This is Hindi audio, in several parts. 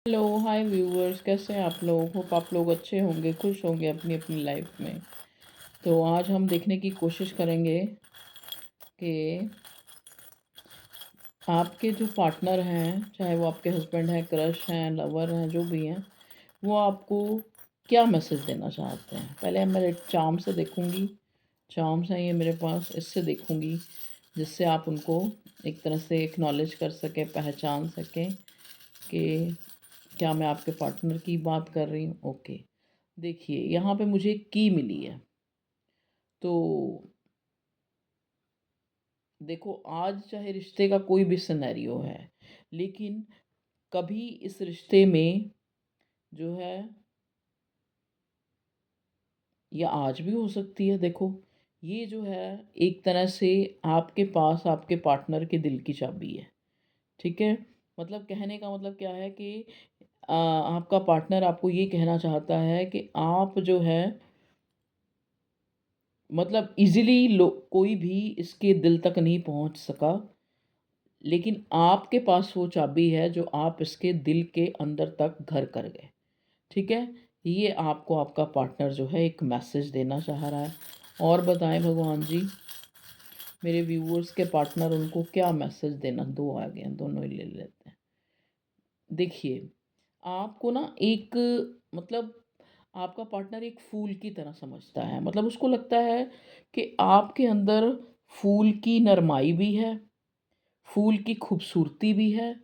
हेलो हाय व्यूअर्स, कैसे हैं आप लोग? होप आप लोग अच्छे होंगे, खुश होंगे अपनी अपनी लाइफ में। तो आज हम देखने की कोशिश करेंगे कि आपके जो पार्टनर हैं, चाहे वो आपके हस्बैंड हैं, क्रश हैं, लवर हैं, जो भी हैं, वो आपको क्या मैसेज देना चाहते हैं। पहले मैं मेरे चार्म से देखूंगी। चार्म्स हैं ये मेरे पास, इससे देखूंगी जिससे आप उनको एक तरह से एक्नॉलेज कर सकें, पहचान सकें कि क्या मैं आपके पार्टनर की बात कर रही हूँ। ओके, देखिए यहाँ पे मुझे एक की मिली है। तो देखो, आज चाहे रिश्ते का कोई भी सिनेरियो है, लेकिन कभी इस रिश्ते में जो है, या आज भी हो सकती है, देखो ये जो है एक तरह से आपके पास आपके पार्टनर के दिल की चाबी है। ठीक है, मतलब कहने का मतलब क्या है कि आपका पार्टनर आपको ये कहना चाहता है कि आप जो है, मतलब इजीली कोई भी इसके दिल तक नहीं पहुंच सका, लेकिन आपके पास वो चाबी है जो आप इसके दिल के अंदर तक घर कर गए। ठीक है, ये आपको आपका पार्टनर जो है एक मैसेज देना चाह रहा है। और बताएं भगवान जी, मेरे व्यूअर्स के पार्टनर उनको क्या मैसेज देना। दो आ गए हैं, दोनों ही ले लेते हैं। देखिए, आपको ना एक, मतलब आपका पार्टनर एक फूल की तरह समझता है। मतलब उसको लगता है कि आपके अंदर फूल की नरमाई भी है, फूल की खूबसूरती भी है,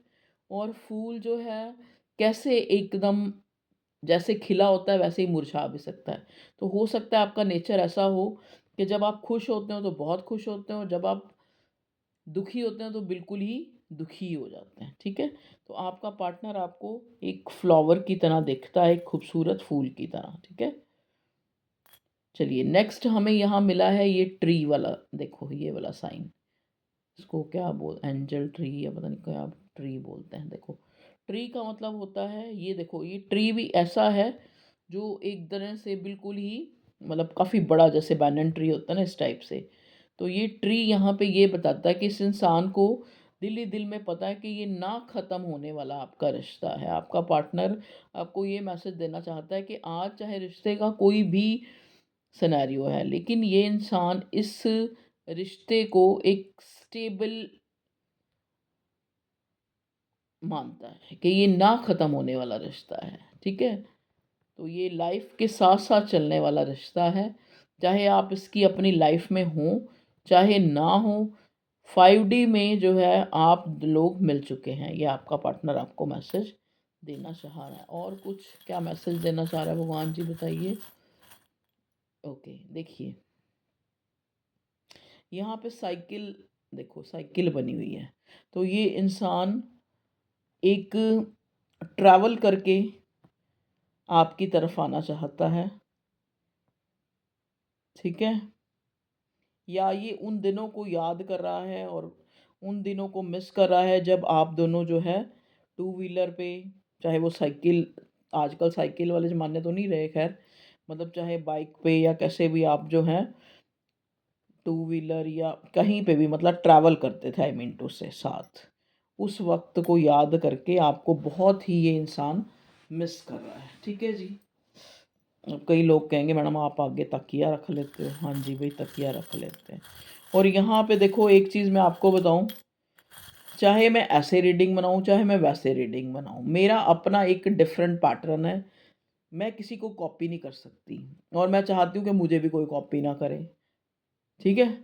और फूल जो है कैसे एकदम जैसे खिला होता है वैसे ही मुरझा भी सकता है। तो हो सकता है आपका नेचर ऐसा हो कि जब आप खुश होते हो तो बहुत खुश होते हो, जब आप दुखी होते हैं तो बिल्कुल ही दुखी हो जाते हैं। ठीक है, तो आपका पार्टनर आपको एक फ्लावर की तरह दिखता है, एक खूबसूरत फूल की तरह। ठीक है, चलिए नेक्स्ट हमें यहाँ मिला है ये ट्री वाला। देखो ये वाला साइन, इसको क्या बोल, एंजल ट्री या पता नहीं क्या ट्री बोलते हैं। देखो, ट्री का मतलब होता है, ये देखो ये ट्री भी ऐसा है जो एक तरह से बिल्कुल ही, मतलब काफ़ी बड़ा, जैसे बैनन ट्री होता है ना, इस टाइप से। तो ये ट्री यहाँ पे ये बताता है कि इस इंसान को दिल ही दिल में पता है कि ये ना ख़त्म होने वाला आपका रिश्ता है। आपका पार्टनर आपको ये मैसेज देना चाहता है कि आज चाहे रिश्ते का कोई भी सिनेरियो है, लेकिन ये इंसान इस रिश्ते को एक स्टेबल मानता है कि ये ना ख़त्म होने वाला रिश्ता है। ठीक है, तो ये लाइफ के साथ साथ चलने वाला रिश्ता है, चाहे आप इसकी अपनी लाइफ में हो चाहे ना हो। 5D में जो है आप लोग मिल चुके हैं, ये आपका पार्टनर आपको मैसेज देना चाह रहा है। और कुछ क्या मैसेज देना चाह रहा है भगवान जी, बताइए। ओके, देखिए यहाँ पे साइकिल, देखो साइकिल बनी हुई है। तो ये इंसान एक ट्रैवल करके आपकी तरफ आना चाहता है। ठीक है, या ये उन दिनों को याद कर रहा है और उन दिनों को मिस कर रहा है जब आप दोनों जो है टू व्हीलर पे, चाहे वो साइकिल, आजकल साइकिल वाले ज़माने तो नहीं रहे खैर, मतलब चाहे बाइक पे या कैसे भी आप जो हैं टू व्हीलर या कहीं पे भी मतलब ट्रैवल करते थे, आई मीन टू से साथ, उस वक्त को याद करके आपको बहुत ही ये इंसान मिस कर रहा है। ठीक है जी, अब कई लोग कहेंगे मैडम आप आगे तकिया रख लेते हो। हाँ जी भाई, तकिया रख लेते हैं। और यहाँ पे देखो एक चीज़ मैं आपको बताऊँ, चाहे मैं ऐसे रीडिंग बनाऊँ चाहे मैं वैसे रीडिंग बनाऊँ, मेरा अपना एक डिफरेंट पैटर्न है। मैं किसी को कॉपी नहीं कर सकती, और मैं चाहती हूँ कि मुझे भी कोई कॉपी ना करे। ठीक है,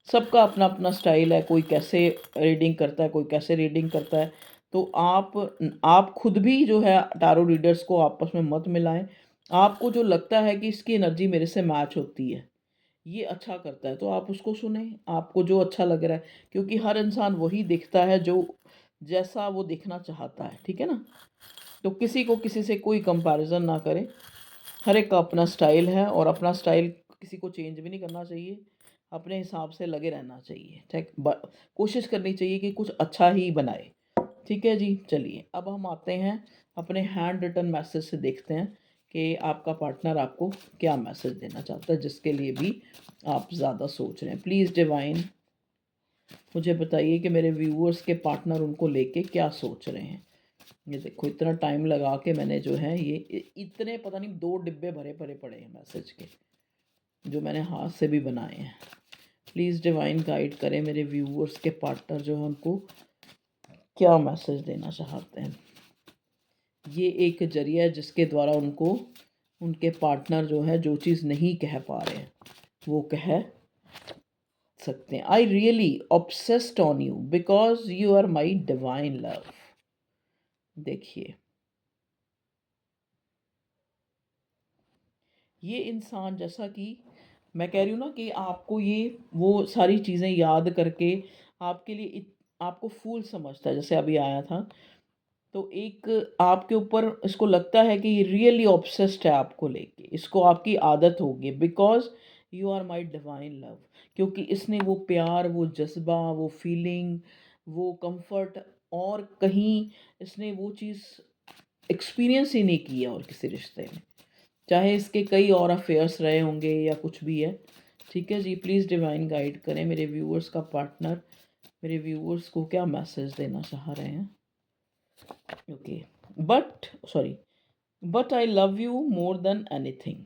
सबका अपना अपना स्टाइल है, कोई कैसे रीडिंग करता है, कोई कैसे रीडिंग करता है। तो आप खुद भी जो है टारो रीडर्स को आपस में मत मिलाएं। आपको जो लगता है कि इसकी एनर्जी मेरे से मैच होती है, ये अच्छा करता है, तो आप उसको सुने, आपको जो अच्छा लग रहा है, क्योंकि हर इंसान वही दिखता है जो जैसा वो देखना चाहता है। ठीक है ना, तो किसी को किसी से कोई कंपैरिजन ना करें। हर एक का अपना स्टाइल है, और अपना स्टाइल किसी को चेंज भी नहीं करना चाहिए, अपने हिसाब से लगे रहना चाहिए। ठीक, कोशिश करनी चाहिए कि कुछ अच्छा ही बनाए। ठीक है जी, चलिए अब हम आते हैं अपने हैंड रिटन मैसेज से, देखते हैं कि आपका पार्टनर आपको क्या मैसेज देना चाहता है, जिसके लिए भी आप ज़्यादा सोच रहे हैं। प्लीज़ डिवाइन मुझे बताइए कि मेरे व्यूअर्स के पार्टनर उनको लेके क्या सोच रहे हैं। ये देखो इतना टाइम लगा के मैंने जो है ये इतने पता नहीं 2 डिब्बे भरे भरे पड़े हैं मैसेज के, जो मैंने हाथ से भी बनाए हैं। प्लीज़ डिवाइन गाइड करें मेरे व्यूअर्स के पार्टनर जो है उनको क्या मैसेज देना चाहते हैं। ये एक जरिया है जिसके द्वारा उनको उनके पार्टनर जो है जो चीज़ नहीं कह पा रहे हैं वो कह सकते हैं। I really obsessed on you because you are my divine love. देखिए ये इंसान, जैसा कि मैं कह रही हूँ ना कि आपको ये वो सारी चीज़ें याद करके आपके लिए आपको फूल समझता है, जैसे अभी आया था, तो एक आपके ऊपर इसको लगता है कि ये रियली ऑब्सेस्ड है आपको लेके, इसको आपकी आदत होगी because you are my divine love. क्योंकि इसने वो प्यार, वो जज्बा, वो फीलिंग, वो कंफर्ट और कहीं इसने वो चीज़ एक्सपीरियंस ही नहीं की है और किसी रिश्ते में, चाहे इसके कई और अफेयर्स रहे होंगे या कुछ भी है। ठीक है जी, प्लीज़ डिवाइन गाइड करें मेरे व्यूअर्स का पार्टनर मेरे व्यूअर्स को क्या मैसेज देना चाह रहे हैं। Okay, but I love you more than anything.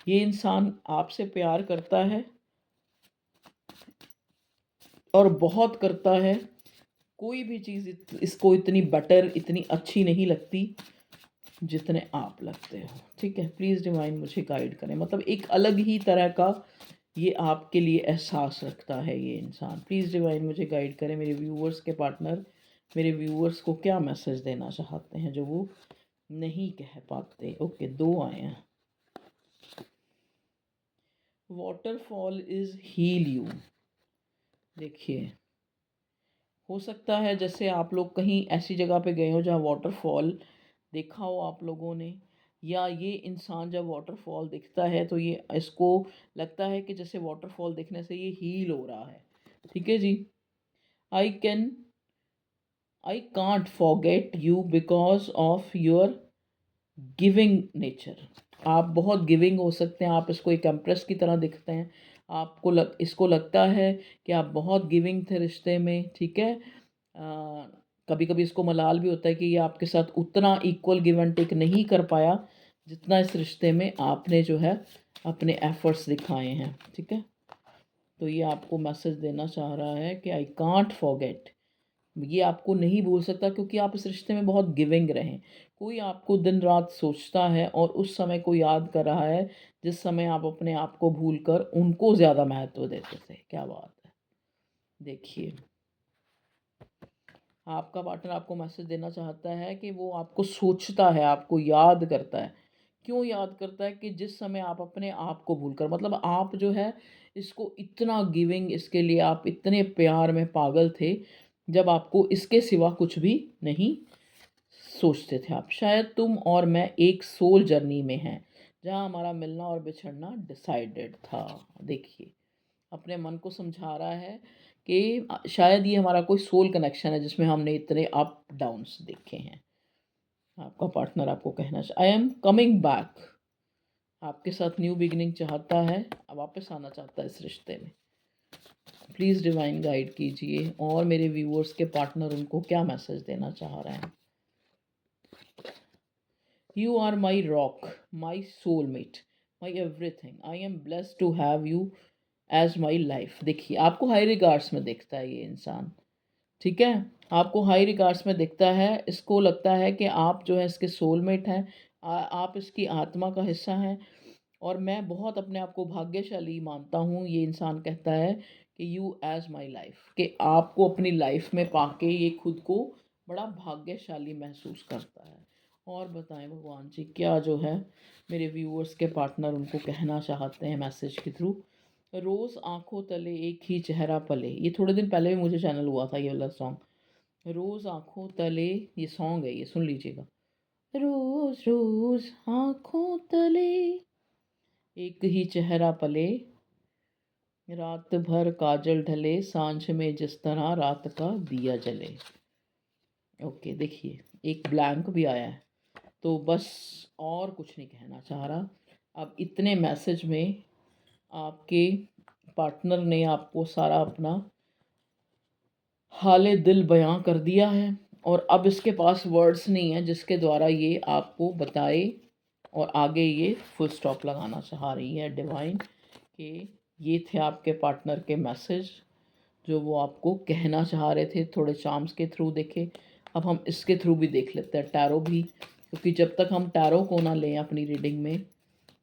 ये इंसान आपसे प्यार करता है और बहुत करता है। कोई भी चीज़ इसको इतनी बेटर, इतनी अच्छी नहीं लगती जितने आप लगते हो। ठीक है, प्लीज़ डिवाइन मुझे गाइड करें, मतलब एक अलग ही तरह का ये आपके लिए एहसास रखता है ये इंसान। प्लीज़ डिवाइन मुझे गाइड करें मेरे व्यूअर्स के पार्टनर मेरे व्यूअर्स को क्या मैसेज देना चाहते हैं जो वो नहीं कह पाते। ओके, 2 आए हैं। Waterfall is heal you. देखिए हो सकता है जैसे आप लोग कहीं ऐसी जगह पे गए हो जहाँ वाटरफॉल देखा हो आप लोगों ने, या ये इंसान जब वाटरफॉल दिखता है तो ये इसको लगता है कि जैसे वाटरफॉल दिखने से ये हील हो रहा है। ठीक है जी। I can I can't forget you because of your giving nature. आप बहुत गिविंग हो सकते हैं, आप इसको एक एम्प्रेस की तरह दिखते हैं। आपको इसको लगता है कि आप बहुत गिविंग थे रिश्ते में। ठीक है, कभी कभी इसको मलाल भी होता है कि ये आपके साथ उतना इक्वल गिव एंड टेक नहीं कर पाया जितना इस रिश्ते में आपने जो है अपने एफर्ट्स दिखाए हैं। ठीक है, तो ये आपको मैसेज देना चाह रहा है कि आई कांट फॉरगेट। ये आपको नहीं भूल सकता क्योंकि आप इस रिश्ते में बहुत गिविंग रहें। कोई आपको दिन रात सोचता है और उस समय को याद कर रहा है जिस समय आप अपने आप को भूल कर उनको ज़्यादा महत्व देते थे। क्या बात है। देखिए आपका पार्टनर आपको मैसेज देना चाहता है कि वो आपको सोचता है, आपको याद करता है। क्यों याद करता है? कि जिस समय आप अपने आप को भूलकर, मतलब आप जो है इसको इतना गिविंग, इसके लिए आप इतने प्यार में पागल थे जब आपको इसके सिवा कुछ भी नहीं सोचते थे आप। शायद तुम और मैं एक सोल जर्नी में हैं जहाँ हमारा मिलना और बिछड़ना डिसाइडेड था। देखिए अपने मन को समझा रहा है कि शायद ये हमारा कोई सोल कनेक्शन है जिसमें हमने इतने अप डाउन्स देखे हैं। आपका पार्टनर आपको कहना आई एम कमिंग बैक। आपके साथ न्यू बिगिनिंग चाहता है, वापस आना चाहता है इस रिश्ते में। प्लीज़ डिवाइन गाइड कीजिए और मेरे व्यूअर्स के पार्टनर उनको क्या मैसेज देना चाह रहे हैं। You are my rock, my soulmate, my everything. I am blessed to have you as my life. देखिए आपको हाई रिगार्ड्स में देखता है ये इंसान। ठीक है, आपको हाई रिगार्ड्स में दिखता है। इसको लगता है कि आप जो है इसके सोलमेट हैं, आप इसकी आत्मा का हिस्सा हैं। और मैं बहुत अपने आप को भाग्यशाली मानता हूँ, ये इंसान कहता है कि यू एज माई लाइफ, कि आपको अपनी लाइफ में पाके ये खुद को बड़ा भाग्यशाली महसूस करता है। और बताएं भगवान जी क्या जो है मेरे व्यूअर्स के पार्टनर उनको कहना चाहते हैं मैसेज के थ्रू। रोज़ आंखों तले एक ही चेहरा पले, ये थोड़े दिन पहले भी मुझे चैनल हुआ था ये वाला सॉन्ग। रोज़ आंखों तले, ये सॉन्ग है, ये सुन लीजिएगा। रोज़ रोज़ आंखों तले एक ही चेहरा पले, रात भर काजल ढले, सांझ में जिस तरह रात का दिया जले। ओके, देखिए एक ब्लैंक भी आया है, तो बस और कुछ नहीं कहना चाह रहा। अब इतने मैसेज में आपके पार्टनर ने आपको सारा अपना हाले दिल बयां कर दिया है। और अब इसके पास वर्ड्स नहीं है जिसके द्वारा ये आपको बताए और आगे ये फुल स्टॉप लगाना चाह रही है डिवाइन कि ये थे आपके पार्टनर के मैसेज जो वो आपको कहना चाह रहे थे थोड़े चार्म्स के थ्रू देखे। अब हम इसके थ्रू भी देख लेते हैं, टैरो भी, क्योंकि जब तक हम टैरो को ना लें अपनी रीडिंग में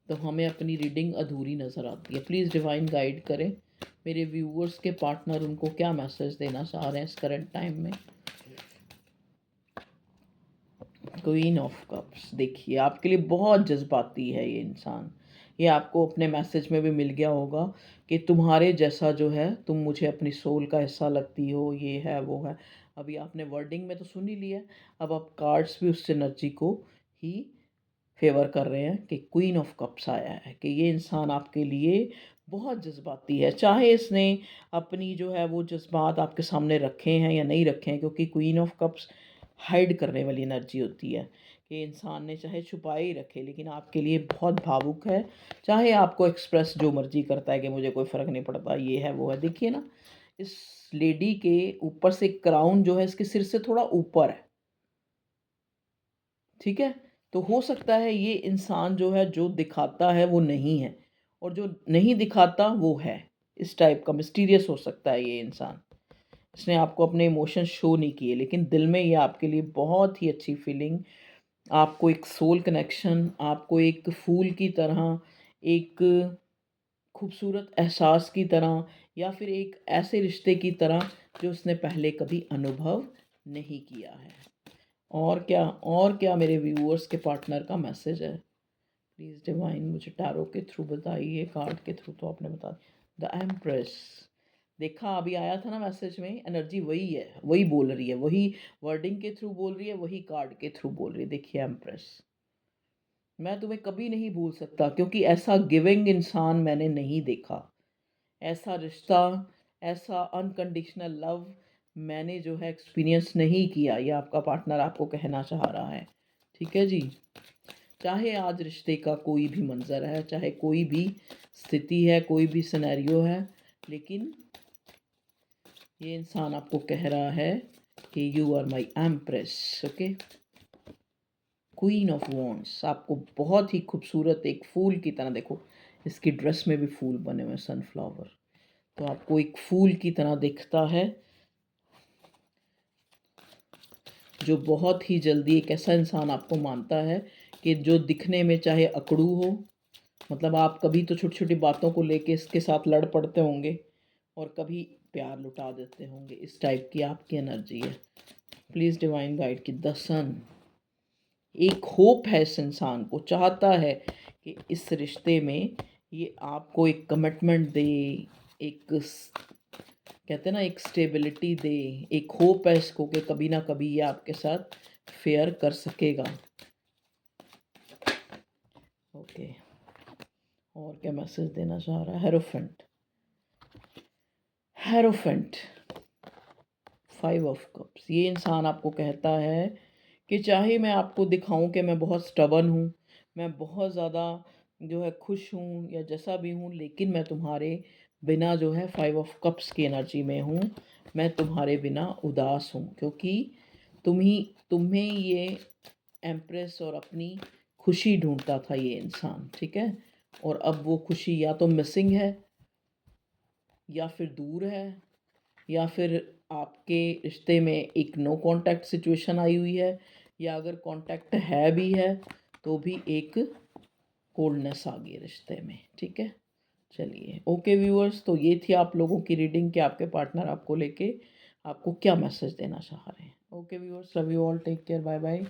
तो हमें अपनी रीडिंग अधूरी नज़र आती है। प्लीज़ डिवाइन गाइड करें मेरे व्यूअर्स के पार्टनर उनको क्या मैसेज देना चाह रहे हैं इस करंट टाइम में। क्वीन ऑफ कप्स, देखिए आपके लिए बहुत जज्बाती है ये इंसान। ये आपको अपने मैसेज में भी मिल गया होगा कि तुम्हारे जैसा जो है, तुम मुझे अपनी सोल का हिस्सा लगती हो, ये है वो है। अभी आपने वर्डिंग में तो सुन ही लिया, अब आप कार्ड्स भी उस एनर्जी को ही फेवर कर रहे हैं कि क्वीन ऑफ कप्स आया है कि ये इंसान आपके लिए बहुत जज्बाती है। चाहे इसने अपनी जो है वो जज्बात आपके सामने रखे हैं या नहीं रखे हैं, क्योंकि क्वीन ऑफ कप्स हाइड करने वाली एनर्जी होती है कि इंसान ने चाहे छुपाए ही रखे लेकिन आपके लिए बहुत भावुक है। चाहे आपको एक्सप्रेस जो मर्जी करता है कि मुझे कोई फ़र्क नहीं पड़ता, ये है वो है। देखिए ना, इस लेडी के ऊपर से क्राउन जो है इसके सिर से थोड़ा ऊपर है, ठीक है। तो हो सकता है ये इंसान जो है जो दिखाता है वो नहीं है और जो नहीं दिखाता वो है। इस टाइप का मिस्टीरियस हो सकता है ये इंसान। इसने आपको अपने इमोशंस शो नहीं किए लेकिन दिल में ये आपके लिए बहुत ही अच्छी फीलिंग, आपको एक सोल कनेक्शन, आपको एक फूल की तरह, एक खूबसूरत एहसास की तरह, या फिर एक ऐसे रिश्ते की तरह जो उसने पहले कभी अनुभव नहीं किया है। और क्या मेरे व्यूअर्स के पार्टनर का मैसेज है? प्लीज़ डिवाइन मुझे टैरो के थ्रू बताइए, कार्ड के थ्रू तो आपने बता दिया। द एम्प्रेस, देखा अभी आया था ना मैसेज में, एनर्जी वही है, वही बोल रही है, वही वर्डिंग के थ्रू बोल रही है, वही कार्ड के थ्रू बोल रही है। देखिए एम्प्रेस, मैं तुम्हें कभी नहीं भूल सकता क्योंकि ऐसा गिविंग इंसान मैंने नहीं देखा, ऐसा रिश्ता, ऐसा अनकंडीशनल लव मैंने जो है एक्सपीरियंस नहीं किया। ये आपका पार्टनर आपको कहना चाह रहा है, ठीक है जी। चाहे आज रिश्ते का कोई भी मंज़र है, चाहे कोई भी स्थिति है, कोई भी सिनेरियो है, लेकिन ये इंसान आपको कह रहा है कि you are my empress, okay. Queen of wands, आपको बहुत ही खूबसूरत एक फूल की तरह, देखो इसकी ड्रेस में भी फूल बने हुए हैं, सनफ्लावर, तो आपको एक फूल की तरह दिखता है जो बहुत ही जल्दी एक ऐसा इंसान आपको मानता है कि जो दिखने में चाहे अकड़ू हो, मतलब आप कभी तो छोटी छोटी बातों को लेके इसके साथ लड़ पड़ते होंगे और कभी प्यार लुटा देते होंगे, इस टाइप की आपकी एनर्जी है। प्लीज़ डिवाइन गाइड की द सन, एक होप है इस इंसान को, चाहता है कि इस रिश्ते में ये आपको एक कमिटमेंट दे, एक कहते हैं ना एक स्टेबिलिटी दे, एक होप है इसको कि कभी ना कभी ये आपके साथ फेयर कर सकेगा, ओके। और क्या मैसेज देना चाह रहा है? हेरोफेंट, हेरोफेंट, 5 ऑफ कप्स, ये इंसान आपको कहता है कि चाहे मैं आपको दिखाऊं कि मैं बहुत स्टबर्न हूँ, मैं बहुत ज़्यादा जो है खुश हूँ या जैसा भी हूँ, लेकिन मैं तुम्हारे बिना जो है 5 ऑफ कप्स की एनर्जी में हूँ, मैं तुम्हारे बिना उदास हूँ, क्योंकि तुम्हें ये एम्प्रेस और अपनी खुशी ढूंढता था ये इंसान, ठीक है। और अब वो खुशी या तो मिसिंग है, या फिर दूर है, या फिर आपके रिश्ते में एक नो कांटेक्ट सिचुएशन आई हुई है, या अगर कांटेक्ट है भी है तो भी एक कोल्डनेस आ गई रिश्ते में, ठीक है। चलिए ओके व्यूअर्स, तो ये थी आप लोगों की रीडिंग कि आपके पार्टनर आपको लेके आपको क्या मैसेज देना चाह रहे हैं। Okay viewers, love you all, take care, bye bye.